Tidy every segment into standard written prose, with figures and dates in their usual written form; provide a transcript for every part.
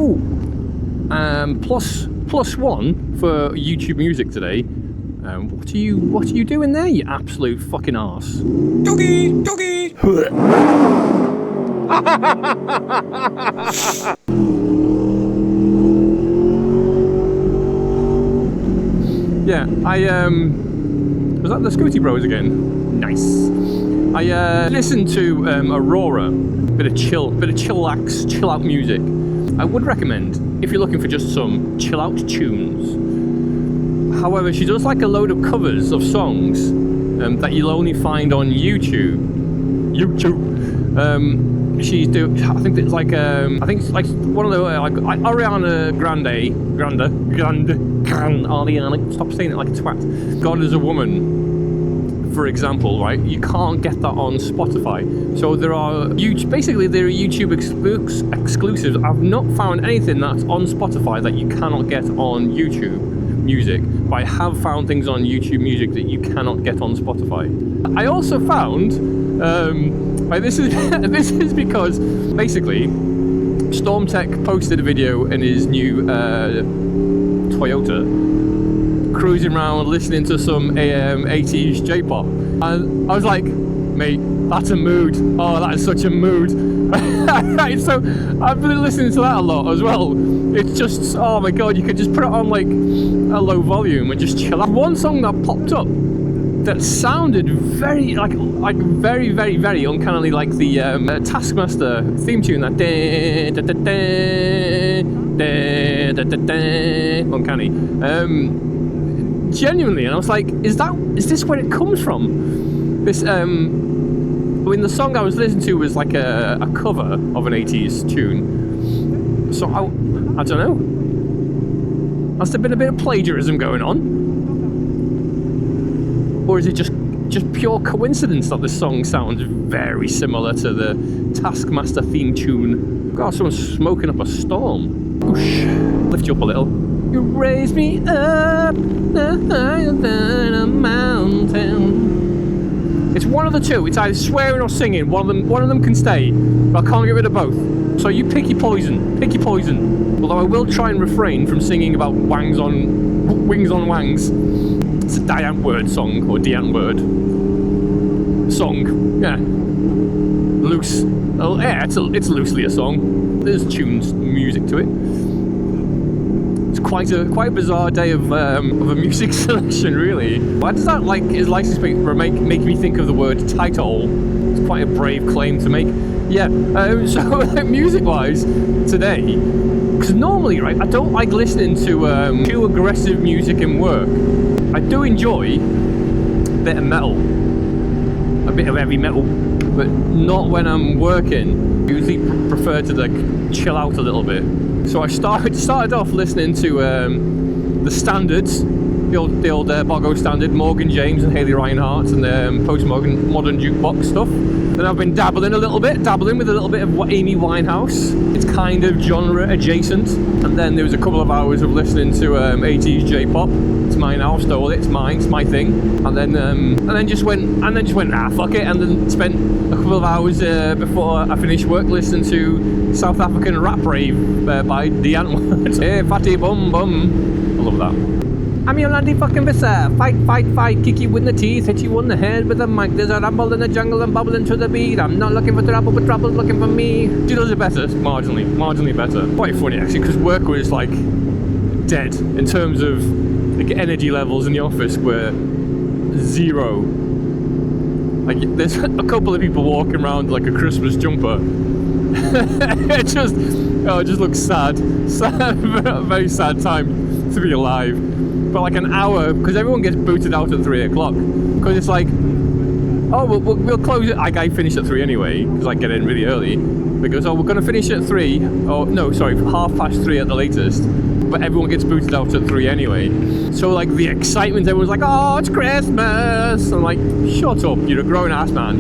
Oh, plus one for YouTube Music today. What are you doing there, you absolute fucking arse? Doggy, doggy. Yeah, was that the Scooty Bros again? Nice. I listened to Aurora, bit of chill out music. I would recommend if you're looking for just some chill out tunes. However, she does like a load of covers of songs that you'll only find on YouTube. She's doing. I think it's like one of the like Ariana Grande. Ariana. Stop saying it like a twat. God is a Woman, for example, right? You can't get that on Spotify. So there are basically there are YouTube exclusives. I've not found anything that's on Spotify that you cannot get on YouTube Music, but I have found things on YouTube Music that you cannot get on Spotify. I also found this is because basically Stormtech posted a video in his new Toyota, cruising around listening to some 80s J-pop, and I was like, mate, that's a mood. Oh, that is such a mood. So I've been listening to that a lot as well. It's just, oh my god, you could just put it on like a low volume and just chill out. One song that popped up that sounded very very uncannily like the Taskmaster theme tune, that uncanny, genuinely. And I was like, is this where it comes from? This I mean, the song I was listening to was like a cover of an 80s tune, so I don't know, has there been a bit of plagiarism going on? Or is it just pure coincidence that this song sounds very similar to the Taskmaster theme tune? God, someone's smoking up a storm. Oosh. Lift you up a little. You raise me up higher than a mountain. It's one of the two. It's either swearing or singing. One of them can stay, but I can't get rid of both. So you pick your poison. Pick your poison. Although I will try and refrain from singing about wings on wangs. It's a Diane Word song, or Diane Word song. Yeah, loose. Oh, yeah, it's loosely a song. There's tunes, music to it. It's quite a bizarre day of a music selection, really. Why does that his license plate make me think of the word title? It's quite a brave claim to make. Yeah. So music-wise today, because normally, right, I don't like listening to too aggressive music in work. I do enjoy a bit of metal, a bit of heavy metal, but not when I'm working. I usually prefer to like chill out a little bit. So I started off listening to the standards, the old Bogo standard, Morgan James and Haley Reinhardt, and modern jukebox stuff. Then I've been dabbling with a little bit of Amy Winehouse. It's kind of genre adjacent. And then there was a couple of hours of listening to 80s J-pop. It's mine now, stole it. It's mine. It's my thing. And then just went fuck it. And then spent a couple of hours before I finished work listening to South African rap rave by Deanne. Hey, fatty bum bum. I love that. I'm your Landy fucking Vissa. Fight, kick you in the teeth, hit you on the head with a mic. There's a rumble in the jungle and bubbling to the beat. I'm not looking for trouble, but trouble's looking for me. She does it better, marginally better. Quite funny actually, because work was like dead in terms of like energy levels in the office were zero. Like there's a couple of people walking around like a Christmas jumper. It just looks sad. A very sad time to be alive. For like an hour, because everyone gets booted out at 3 o'clock, because it's like, oh, we'll close it. I finish at 3 anyway, because I get in really early. Because, oh, we're going to finish at 3, oh no, sorry, 3:30 at the latest, but everyone gets booted out at 3 anyway. So like the excitement, everyone's like, oh, it's Christmas. I'm like, shut up, you're a grown ass man.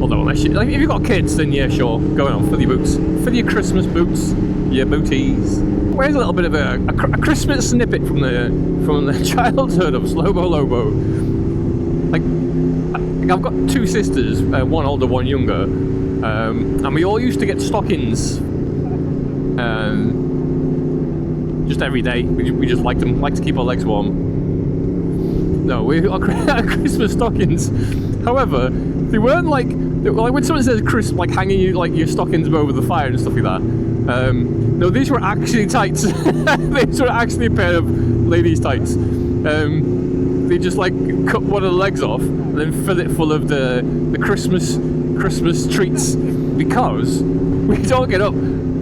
Although unless if you've got kids, then yeah, sure, go on, fill your boots, fill your Christmas boots, your booties. Where's a little bit of a Christmas snippet from the childhood of Slobo Lobo. Like I've got two sisters, one older, one younger, and we all used to get stockings Just every day. We just like to keep our legs warm. No, we are Christmas stockings. However, they weren't like when someone says like hanging your stockings over the fire and stuff like that. No, these were actually tights. These were actually a pair of ladies' tights. They just like cut one of the legs off and then fill it full of the Christmas treats, because we don't get up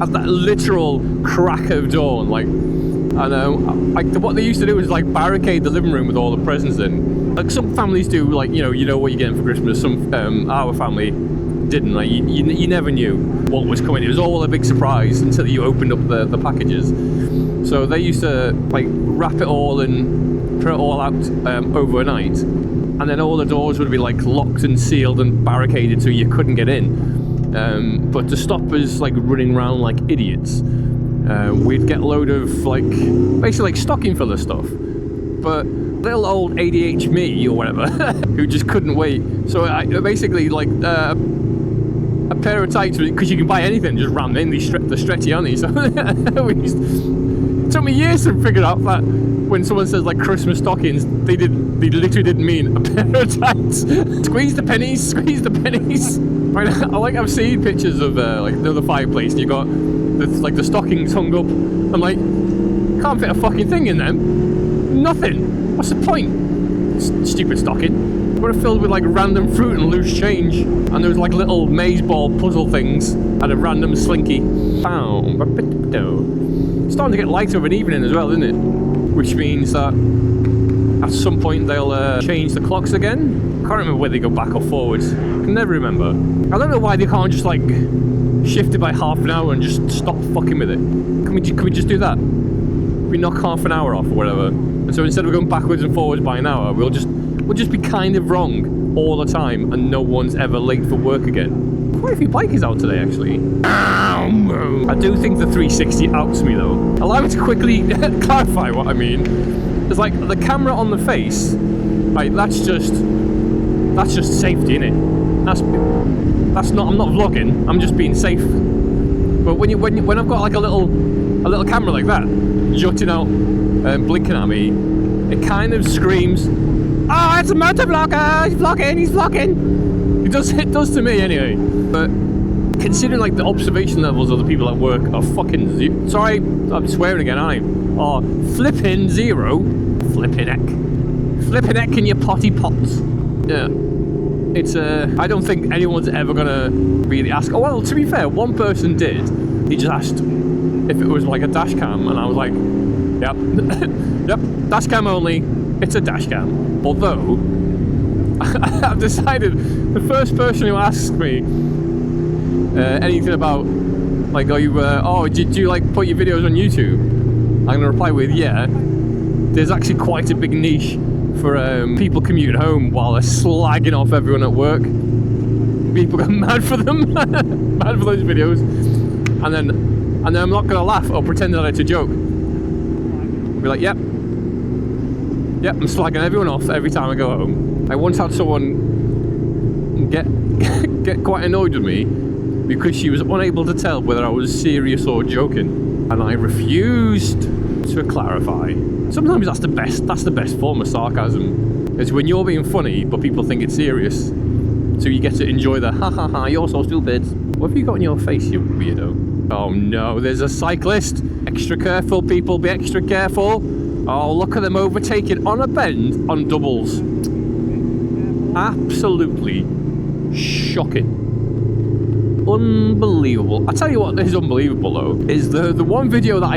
at that literal crack of dawn. Like, what they used to do is like barricade the living room with all the presents in. Like some families do, like you know what you're getting for Christmas. Some our family didn't. Like you never knew what was coming. It was all a big surprise until you opened up the packages. So they used to like wrap it all and put it all out overnight, and then all the doors would be like locked and sealed and barricaded so you couldn't get in. But to stop us like running around like idiots, we'd get a load of like basically like stocking full of stuff. But little old ADH me or whatever who just couldn't wait. So I basically like a pair of tights, because you can buy anything, just ram in. They're stretchy, aren't they? So it took me years to figure out that when someone says like Christmas stockings, they literally didn't mean a pair of tights. Squeeze the pennies. Right, I've seen pictures of like the fireplace, and you got the stockings hung up. I'm like, can't fit a fucking thing in them. Nothing. What's the point? Stupid stocking. We're filled with like random fruit and loose change, and there was like little maze ball puzzle things and a random slinky. It's starting to get lighter of an evening as well, isn't it? Which means that at some point they'll change the clocks again. I can't remember whether they go back or forwards. I can never remember. I don't know why they can't just like shift it by half an hour and just stop fucking with it. Can we just do that? We knock half an hour off or whatever. And so instead of going backwards and forwards by an hour, we'll just be kind of wrong all the time, and no one's ever late for work again. Quite a few bikers out today, actually. I do think the 360 outs me though. Allow me to quickly clarify what I mean. It's like the camera on the face, right? That's just safety, innit? That's not. I'm not vlogging. I'm just being safe. But when I've got like a little camera like that jutting out, blinking at me, it kind of screams, "Oh, it's a motor vlogger! He's vlogging!" It does to me anyway. But considering like the observation levels of the people at work are fucking zero. Sorry, I'm swearing again, aren't I? Are flipping zero. Flipping heck in your potty pots. Yeah. It's I don't think anyone's ever gonna really ask. Oh well, to be fair, one person did. He just asked if it was like a dash cam, and I was like, yep, yep, dash cam only. It's a dash cam. Although I've decided the first person who asks me anything about like, are you do you like put your videos on YouTube? I'm gonna reply with yeah. There's actually quite a big niche for people commuting home while they're slagging off everyone at work. People go mad for them, mad for those videos, and then I'm not gonna laugh or pretend that it's a joke. I'll be like, yep, I'm slagging everyone off every time I go home. I once had someone get quite annoyed with me because she was unable to tell whether I was serious or joking, and I refused to clarify. Sometimes that's the best form of sarcasm. It's when you're being funny but people think it's serious, so you get to enjoy the ha ha ha, you're so stupid. What have you got on your face, you weirdo? Oh no, there's a cyclist. Extra careful, people, be extra careful. Oh, look at them overtaking on a bend on doubles. Absolutely shocking. Unbelievable. I tell you what is unbelievable though, is the one video that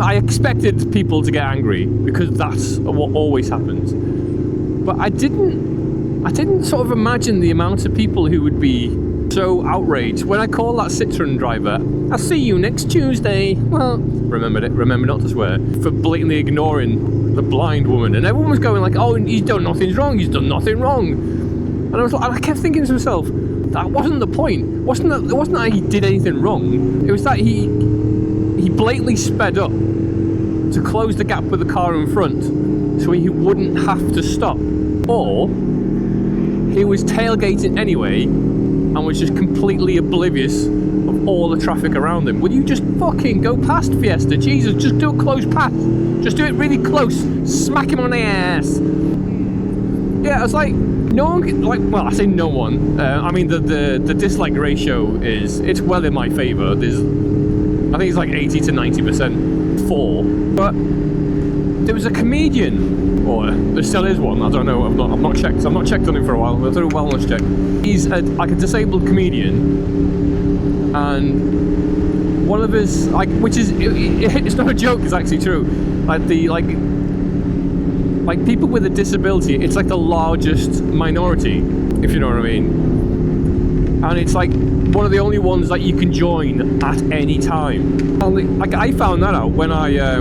I expected people to get angry because that's what always happens. But I didn't sort of imagine the amount of people who would be so outraged when I call that Citroen driver, "I'll see you next Tuesday." Well, remember not to swear, for blatantly ignoring the blind woman, and everyone was going like, "Oh, he's done nothing wrong. He's done nothing wrong." And I kept thinking to myself, that wasn't the point. It wasn't that he did anything wrong. It was that he blatantly sped up to close the gap with the car in front, so he wouldn't have to stop, or he was tailgating anyway and was just completely oblivious of with all the traffic around them. Will you just fucking go past Fiesta? Jesus, just do a close pass. Just do it really close. Smack him on the ass. Yeah, I was like, no one can, like, well, I say no one. I mean, the dislike ratio it's well in my favour. I think it's like 80 to 90% for. But there was a comedian, or there still is one. I don't know. I've not checked. I've not checked on him for a while. I'll do a wellness check. He's like a disabled comedian, and one of his which is it's not a joke. It's actually true. Like people with a disability, it's like the largest minority, if you know what I mean. And it's like one of the only ones that you can join at any time. And like I found that out when I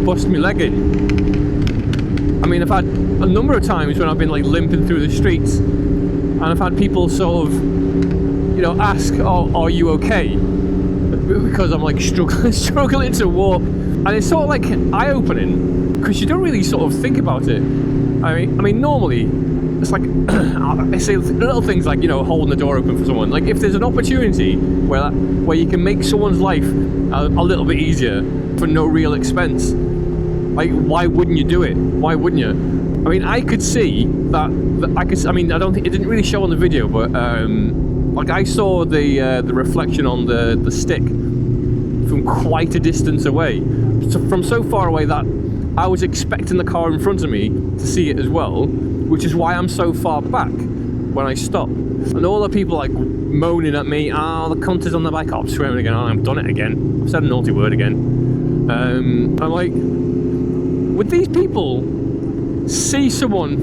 bust my leg in. I mean, I've had a number of times when I've been like limping through the streets, and I've had people sort of, you know, ask, "Oh, are you okay?" Because I'm like struggling to walk, and it's sort of like eye-opening because you don't really sort of think about it. I mean, normally it's like I say little things like, you know, holding the door open for someone. Like if there's an opportunity where you can make someone's life a little bit easier for no real expense, like why wouldn't you do it? Why wouldn't you? I mean, I could see that. I mean, I don't think it didn't really show on the video, but like I saw the reflection on the stick from quite a distance away, from so far away that I was expecting the car in front of me to see it as well, which is why I'm so far back when I stop. And all the people like moaning at me, "Oh, the cunt is on the bike." Oh, I'm swearing again. Oh, I've done it again. I've said a naughty word again. I'm like, would these people see someone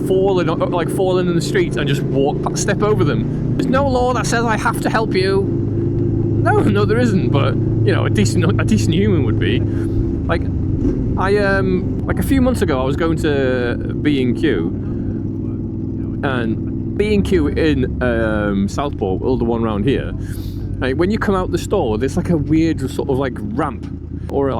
falling in the street and just step over them? There's no law that says I have to help you. No, there isn't. But you know, a decent human would be. Like, like a few months ago, I was going to B&Q, and B&Q in Southport, or the one around here. Like, when you come out the store, there's like a weird sort of like ramp, or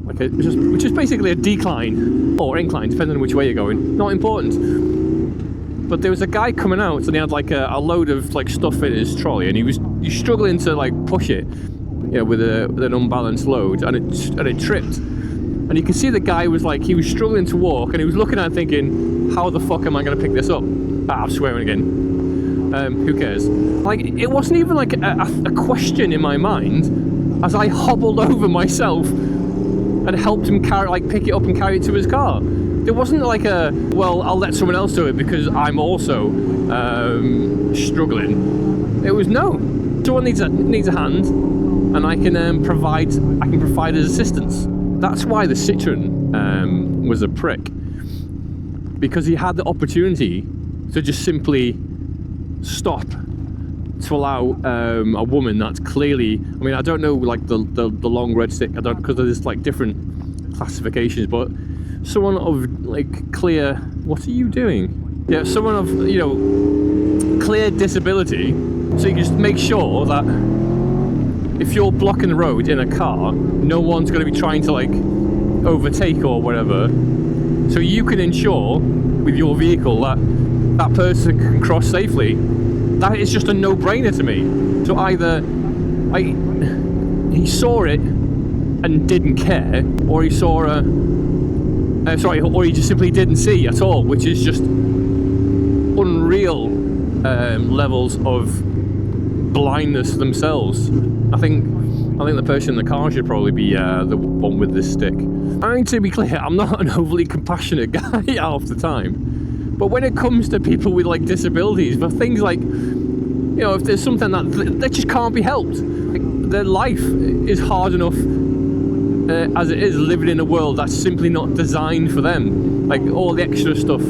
which is basically a decline or incline, depending on which way you're going. Not important. But there was a guy coming out, and he had like a load of like stuff in his trolley, and he was struggling to like push it, you know, with an unbalanced load, and it tripped. And you can see the guy was like, he was struggling to walk, and he was looking at it thinking, how the fuck am I going to pick this up? I'm swearing again. Who cares? Like, it wasn't even like a question in my mind as I hobbled over myself and helped him pick it up and carry it to his car. There wasn't like well, I'll let someone else do it because I'm also struggling. It was no. Someone needs a hand, and I can provide his assistance. That's why the Citroen was a prick, because he had the opportunity to just simply stop to allow a woman that's clearly, I mean, I don't know like the long red stick, I don't, because there's like different classifications, but someone of like clear, what are you doing? Yeah, someone of, you know, clear disability, so you can just make sure that if you're blocking the road in a car, no one's going to be trying to like overtake or whatever. So you can ensure with your vehicle that person can cross safely. That is just a no-brainer to me. So either he saw it and didn't care, or he saw or he just simply didn't see at all, which is just unreal levels of blindness themselves. I think the person in the car should probably be the one with this stick. I mean, to be clear, I'm not an overly compassionate guy half the time, but when it comes to people with like disabilities, for things like, you know, if there's something that just can't be helped, like, their life is hard enough as it is, living in a world that's simply not designed for them. Like, all the extra stuff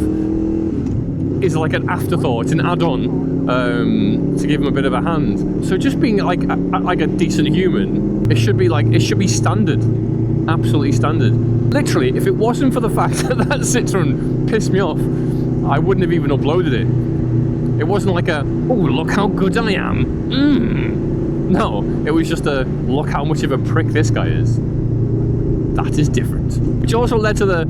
is like an afterthought, an add-on to give them a bit of a hand. So just being like a decent human, it should be standard, absolutely standard. Literally, if it wasn't for the fact that Citroen pissed me off, I wouldn't have even uploaded it. It wasn't like oh, look how good I am. No, it was just look how much of a prick this guy is. That is different. Which also led to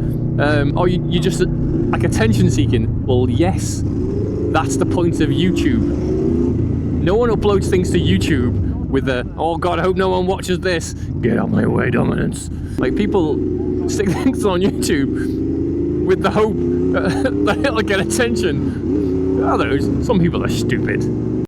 you just like attention seeking. Well, yes, that's the point of YouTube. No one uploads things to YouTube with the, oh god, I hope no one watches this. Get out my way, dominance. Like, people stick things on YouTube with the hope that it'll get attention. Others, some people are stupid.